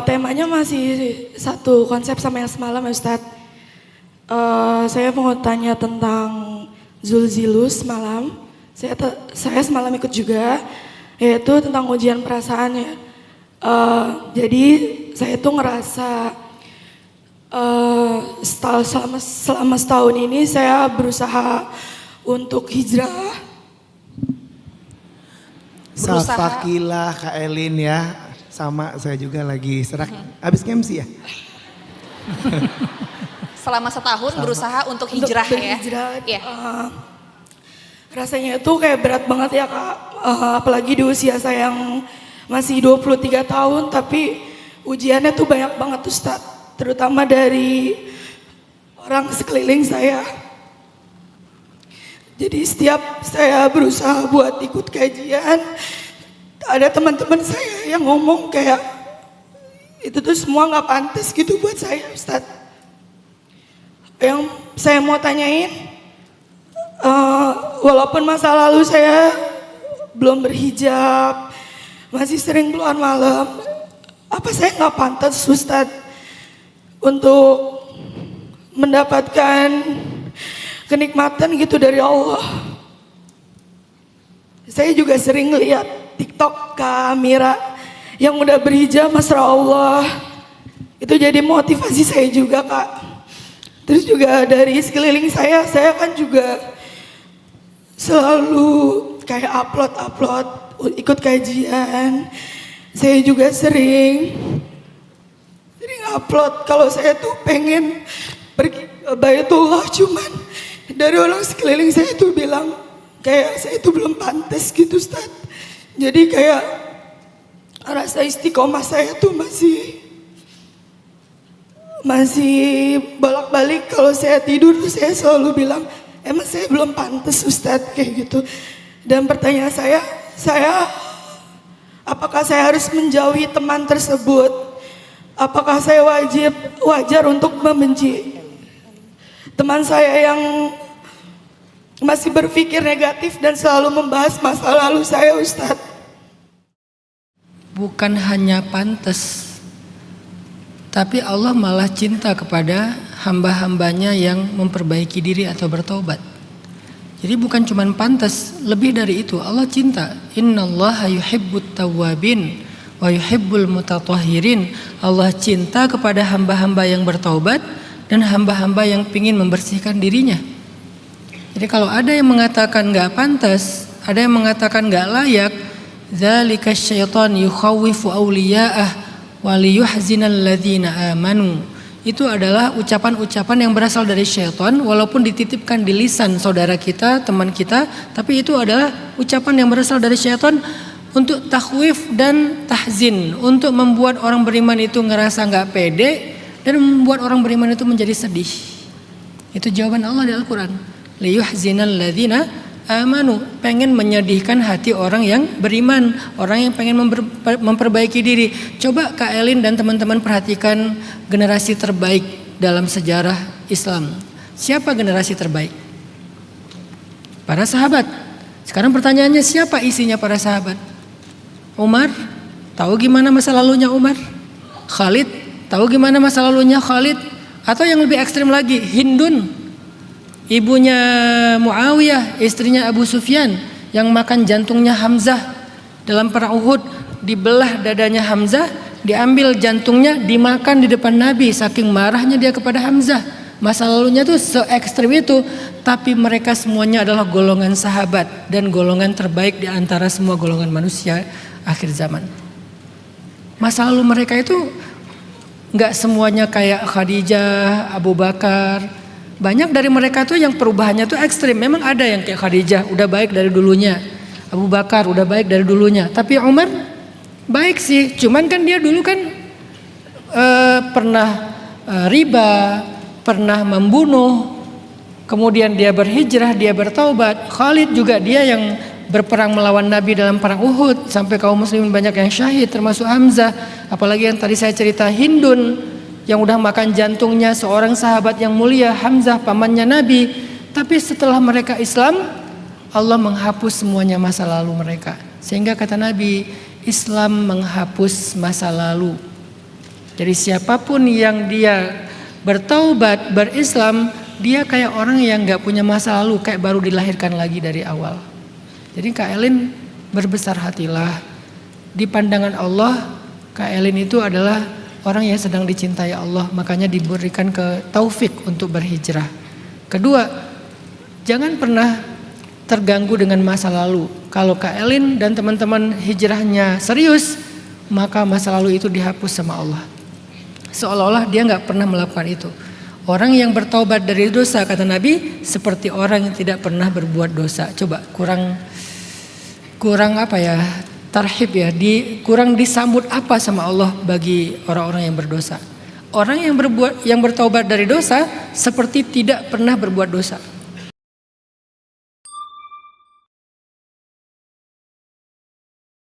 Temanya masih satu konsep sama yang semalam ya Ustadz. Saya mau tanya tentang Zulzilus semalam. Saya semalam ikut juga, yaitu tentang ujian perasaan ya. Jadi saya tuh ngerasa selama setahun ini saya berusaha untuk hijrah. Safakilah Kak Elin ya, sama saya juga lagi serak. Habis MC ya? Selama setahun berusaha untuk hijrah ya? Iya. Rasanya itu kayak berat banget ya Kak, apalagi di usia saya yang masih 23 tahun, tapi ujiannya tuh banyak banget Ustadz, terutama dari orang sekeliling saya. Jadi setiap saya berusaha buat ikut kajian, ada teman-teman saya yang ngomong kayak itu tuh semua nggak pantas gitu buat saya Ustadz. Yang saya mau tanyain, walaupun masa lalu saya belum berhijab, masih sering keluar malam, apa saya nggak pantas Ustadz untuk mendapatkan kenikmatan gitu dari Allah? Saya juga sering lihat TikTok Kak Mira yang udah berhijab, Masya Allah. Itu jadi motivasi saya juga Kak. Terus juga dari sekeliling saya kan juga selalu kayak upload ikut kajian. Saya juga sering upload kalau saya tuh pengen pergi ke Baitullah, cuman dari orang sekeliling saya tuh bilang kayak saya tuh belum pantas gitu Ustaz. Jadi kayak rasa istiqomah saya tuh masih bolak-balik. Kalau saya tidur tuh saya selalu bilang emang saya belum pantas Ustaz kayak gitu. Dan pertanyaan saya apakah saya harus menjauhi teman tersebut? Apakah saya wajar untuk membenci teman saya yang masih berpikir negatif dan selalu membahas masa lalu saya Ustadz? Bukan hanya pantas, tapi Allah malah cinta kepada hamba-hambanya yang memperbaiki diri atau bertobat. Jadi bukan cuma pantas, lebih dari itu Allah cinta. Innallaha yuhibbut tawwabin wa yuhibbul mutatahhirin. Allah cinta kepada hamba-hamba yang bertaubat dan hamba-hamba yang ingin membersihkan dirinya. Jadi kalau ada yang mengatakan gak pantas, ada yang mengatakan gak layak, dzalika syaitan yukhawwifu awliya'ah wa liyuhzinal ladzina amanu. Itu adalah ucapan-ucapan yang berasal dari syaitan, walaupun dititipkan di lisan saudara kita, teman kita, tapi itu adalah ucapan yang berasal dari syaitan untuk takhwif dan tahzin, untuk membuat orang beriman itu ngerasa gak pede dan membuat orang beriman itu menjadi sedih. Itu jawaban Allah di Al-Quran. Liyuhzinal ladzina amanu, pengen menyedihkan hati orang yang beriman, orang yang pengen memperbaiki diri. Coba Kak Elin dan teman-teman perhatikan generasi terbaik dalam sejarah Islam. Siapa generasi terbaik? Para sahabat. Sekarang pertanyaannya, siapa isinya para sahabat? Umar, tahu gimana masa lalunya Umar? Khalid, tahu gimana masa lalunya Khalid? Atau yang lebih ekstrim lagi, Hindun, ibunya Muawiyah, istrinya Abu Sufyan, yang makan jantungnya Hamzah dalam perang Uhud. Dibelah dadanya Hamzah, diambil jantungnya, dimakan di depan Nabi, saking marahnya dia kepada Hamzah. Masa lalunya tuh se-ekstrim itu. Tapi mereka semuanya adalah golongan sahabat dan golongan terbaik di antara semua golongan manusia akhir zaman. Masa lalu mereka itu gak semuanya kayak Khadijah, Abu Bakar. Banyak dari mereka tuh yang perubahannya tuh ekstrim. Memang ada yang kayak Khadijah udah baik dari dulunya, Abu Bakar udah baik dari dulunya. Tapi Umar baik sih, cuman kan dia dulu kan pernah riba, pernah membunuh. Kemudian dia berhijrah, dia bertaubat. Khalid juga dia yang berperang melawan Nabi dalam perang Uhud sampai kaum muslimin banyak yang syahid, termasuk Hamzah. Apalagi yang tadi saya cerita, Hindun yang udah makan jantungnya seorang sahabat yang mulia, Hamzah pamannya Nabi. Tapi setelah mereka Islam, Allah menghapus semuanya masa lalu mereka. Sehingga kata Nabi, Islam menghapus masa lalu. Jadi siapapun yang dia bertaubat, berislam, dia kayak orang yang gak punya masa lalu, kayak baru dilahirkan lagi dari awal. Jadi Kak Elin berbesar hatilah. Di pandangan Allah, Kak Elin itu adalah orang yang sedang dicintai Allah, makanya diberikan ke taufik untuk berhijrah. Kedua, jangan pernah terganggu dengan masa lalu. Kalau Kak Elin dan teman-teman hijrahnya serius, maka masa lalu itu dihapus sama Allah. Seolah-olah dia gak pernah melakukan itu. Orang yang bertaubat dari dosa, kata Nabi, seperti orang yang tidak pernah berbuat dosa. Coba kurang apa ya, tarhib ya, kurang disambut apa sama Allah bagi orang-orang yang berdosa. Orang yang bertaubat dari dosa seperti tidak pernah berbuat dosa.